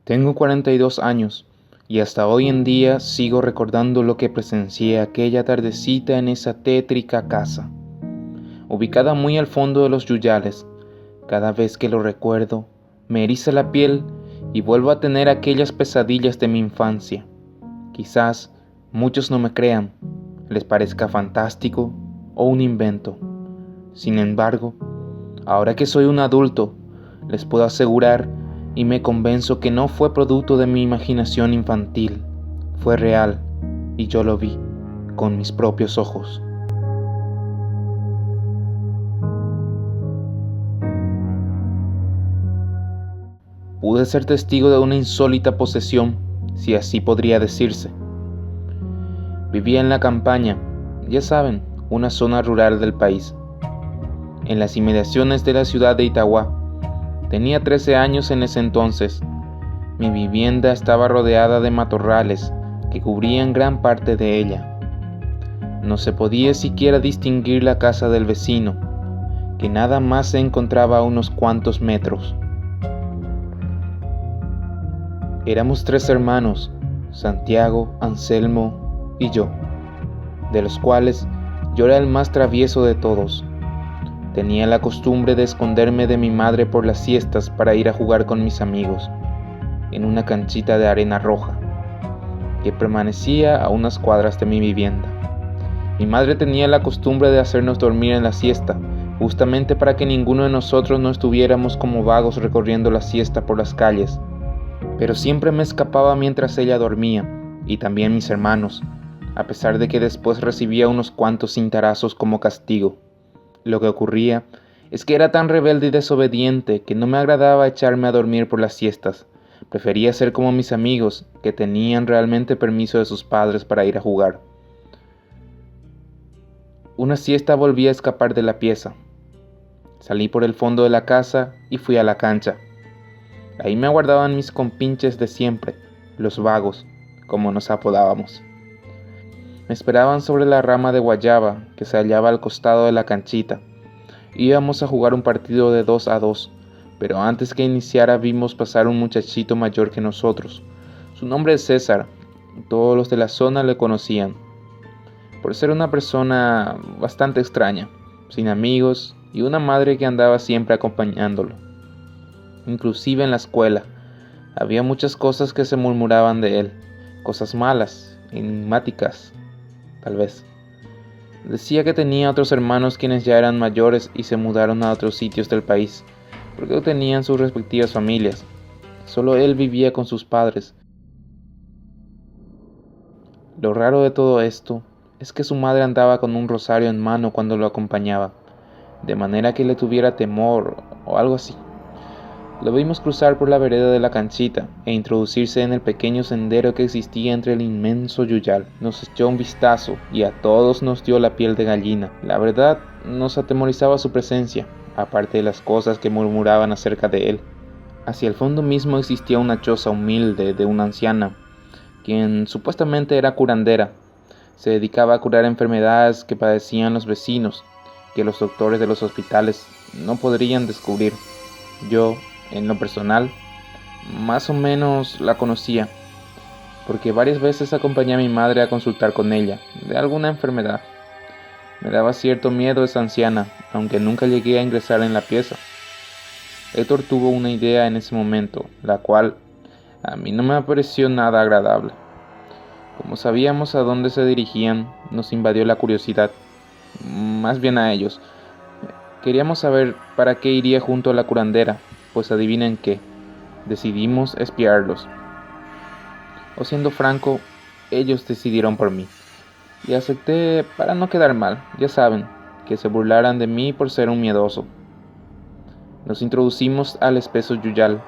Tengo 42 años y hasta hoy en día sigo recordando lo que presencié aquella tardecita en esa tétrica casa, ubicada muy al fondo de los Yuyales. Cada vez que lo recuerdo, me eriza la piel y vuelvo a tener aquellas pesadillas de mi infancia. Quizás muchos no me crean, les parezca fantástico o un invento. Sin embargo, ahora que soy un adulto, les puedo asegurar y me convenzo que no fue producto de mi imaginación infantil, fue real y yo lo vi con mis propios ojos. Pude ser testigo de una insólita posesión, si así podría decirse. Vivía en la campaña, ya saben, una zona rural del país, en las inmediaciones de la ciudad de Itagua. Tenía 13 años en ese entonces. Mi vivienda estaba rodeada de matorrales que cubrían gran parte de ella. No se podía siquiera distinguir la casa del vecino, que nada más se encontraba a unos cuantos metros. Éramos 3 hermanos, Santiago, Anselmo y yo, de los cuales yo era el más travieso de todos. Tenía la costumbre de esconderme de mi madre por las siestas para ir a jugar con mis amigos, en una canchita de arena roja, que permanecía a unas cuadras de mi vivienda. Mi madre tenía la costumbre de hacernos dormir en la siesta, justamente para que ninguno de nosotros no estuviéramos como vagos recorriendo la siesta por las calles. Pero siempre me escapaba mientras ella dormía, y también mis hermanos, a pesar de que después recibía unos cuantos cintarazos como castigo. Lo que ocurría es que era tan rebelde y desobediente que no me agradaba echarme a dormir por las siestas. Prefería ser como mis amigos, que tenían realmente permiso de sus padres para ir a jugar. Una siesta volví a escapar de la pieza. Salí por el fondo de la casa y fui a la cancha. Ahí me aguardaban mis compinches de siempre, los vagos, como nos apodábamos. Me esperaban sobre la rama de guayaba que se hallaba al costado de la canchita. Íbamos a jugar un partido de 2 a 2, pero antes que iniciara vimos pasar un muchachito mayor que nosotros. Su nombre es César, todos los de la zona le conocían, por ser una persona bastante extraña, sin amigos y una madre que andaba siempre acompañándolo. Inclusive en la escuela, había muchas cosas que se murmuraban de él, cosas malas, enigmáticas, tal vez. Decía que tenía otros hermanos quienes ya eran mayores y se mudaron a otros sitios del país, porque tenían sus respectivas familias. Solo él vivía con sus padres. Lo raro de todo esto es que su madre andaba con un rosario en mano cuando lo acompañaba, de manera que le tuviera temor o algo así. Lo vimos cruzar por la vereda de la canchita e introducirse en el pequeño sendero que existía entre el inmenso yuyal. Nos echó un vistazo y a todos nos dio la piel de gallina. La verdad, nos atemorizaba su presencia, aparte de las cosas que murmuraban acerca de él. Hacia el fondo mismo existía una choza humilde de una anciana, quien supuestamente era curandera. Se dedicaba a curar enfermedades que padecían los vecinos, que los doctores de los hospitales no podrían descubrir. Yo, en lo personal, más o menos la conocía, porque varias veces acompañé a mi madre a consultar con ella de alguna enfermedad. Me daba cierto miedo esa anciana, aunque nunca llegué a ingresar en la pieza. Héctor tuvo una idea en ese momento, la cual a mí no me pareció nada agradable. Como sabíamos a dónde se dirigían, nos invadió la curiosidad, más bien a ellos. Queríamos saber para qué iría junto a la curandera, pues adivinen qué, decidimos espiarlos. O siendo franco, ellos decidieron por mí. Y acepté para no quedar mal, ya saben, que se burlaran de mí por ser un miedoso. Nos introducimos al espeso yuyal.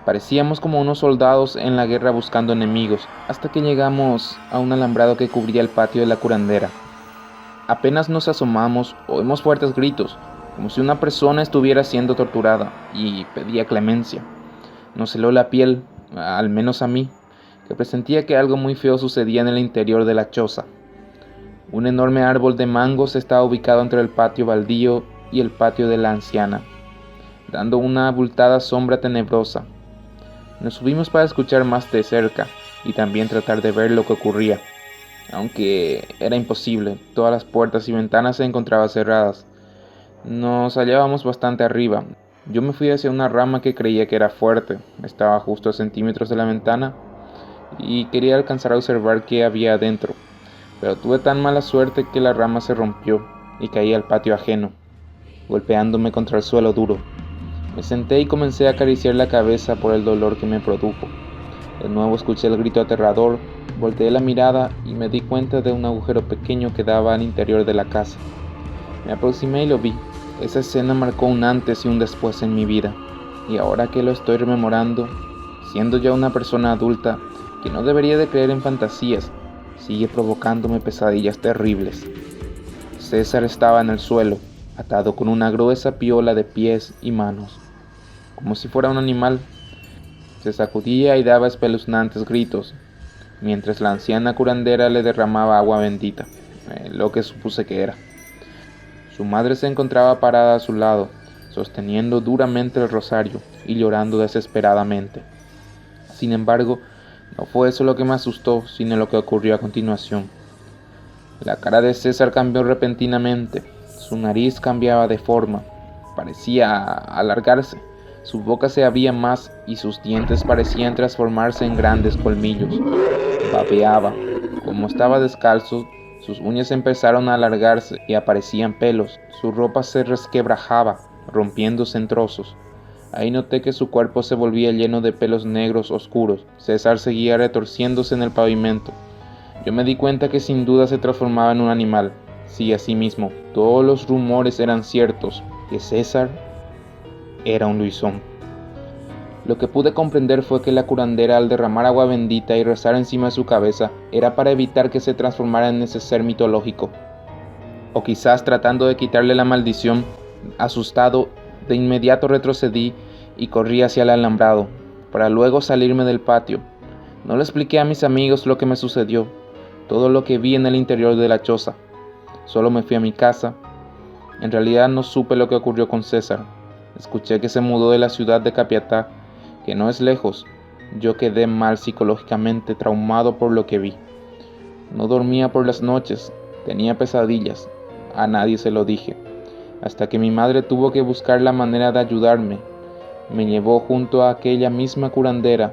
Parecíamos como unos soldados en la guerra buscando enemigos, hasta que llegamos a un alambrado que cubría el patio de la curandera. Apenas nos asomamos, oímos fuertes gritos, como si una persona estuviera siendo torturada y pedía clemencia. Nos heló la piel, al menos a mí, que presentía que algo muy feo sucedía en el interior de la choza. Un enorme árbol de mangos estaba ubicado entre el patio baldío y el patio de la anciana, dando una abultada sombra tenebrosa. Nos subimos para escuchar más de cerca y también tratar de ver lo que ocurría, aunque era imposible, todas las puertas y ventanas se encontraban cerradas. Nos hallábamos bastante arriba. Yo me fui hacia una rama que creía que era fuerte, estaba justo a centímetros de la ventana y quería alcanzar a observar qué había adentro, pero tuve tan mala suerte que la rama se rompió y caí al patio ajeno, golpeándome contra el suelo duro. Me senté y comencé a acariciar la cabeza por el dolor que me produjo. De nuevo escuché el grito aterrador, volteé la mirada y me di cuenta de un agujero pequeño que daba al interior de la casa. Me aproximé y lo vi. Esa escena marcó un antes y un después en mi vida, y ahora que lo estoy rememorando, siendo ya una persona adulta que no debería de creer en fantasías, sigue provocándome pesadillas terribles. César estaba en el suelo, atado con una gruesa piola de pies y manos, como si fuera un animal. Se sacudía y daba espeluznantes gritos, mientras la anciana curandera le derramaba agua bendita, lo que supuse que era. Su madre se encontraba parada a su lado, sosteniendo duramente el rosario y llorando desesperadamente. Sin embargo, no fue eso lo que me asustó, sino lo que ocurrió a continuación. La cara de César cambió repentinamente, su nariz cambiaba de forma, parecía alargarse, su boca se abría más y sus dientes parecían transformarse en grandes colmillos. Babeaba. Como estaba descalzo, sus uñas empezaron a alargarse y aparecían pelos. Su ropa se resquebrajaba, rompiéndose en trozos. Ahí noté que su cuerpo se volvía lleno de pelos negros oscuros. César seguía retorciéndose en el pavimento. Yo me di cuenta que sin duda se transformaba en un animal. Sí, así mismo, todos los rumores eran ciertos, que César era un luisón. Lo que pude comprender fue que la curandera, al derramar agua bendita y rezar encima de su cabeza, era para evitar que se transformara en ese ser mitológico. O quizás tratando de quitarle la maldición. Asustado, de inmediato retrocedí y corrí hacia el alambrado, para luego salirme del patio. No le expliqué a mis amigos lo que me sucedió, todo lo que vi en el interior de la choza. Solo me fui a mi casa. En realidad no supe lo que ocurrió con César. Escuché que se mudó de la ciudad de Capiatá, que no es lejos. Yo quedé mal psicológicamente, traumado por lo que vi. No dormía por las noches, tenía pesadillas. A nadie se lo dije, hasta que mi madre tuvo que buscar la manera de ayudarme. Me llevó junto a aquella misma curandera.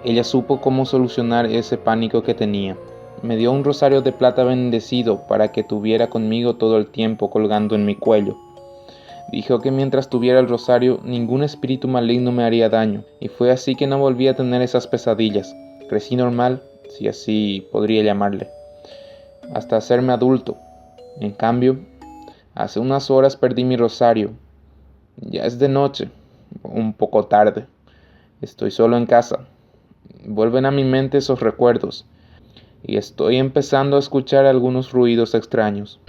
Ella supo cómo solucionar ese pánico que tenía. Me dio un rosario de plata bendecido para que tuviera conmigo todo el tiempo colgando en mi cuello. Dijo que mientras tuviera el rosario, ningún espíritu maligno me haría daño, y fue así que no volví a tener esas pesadillas. Crecí normal, si así podría llamarle, hasta hacerme adulto. En cambio, hace unas horas perdí mi rosario. Ya es de noche, un poco tarde. Estoy solo en casa. Vuelven a mi mente esos recuerdos, y estoy empezando a escuchar algunos ruidos extraños.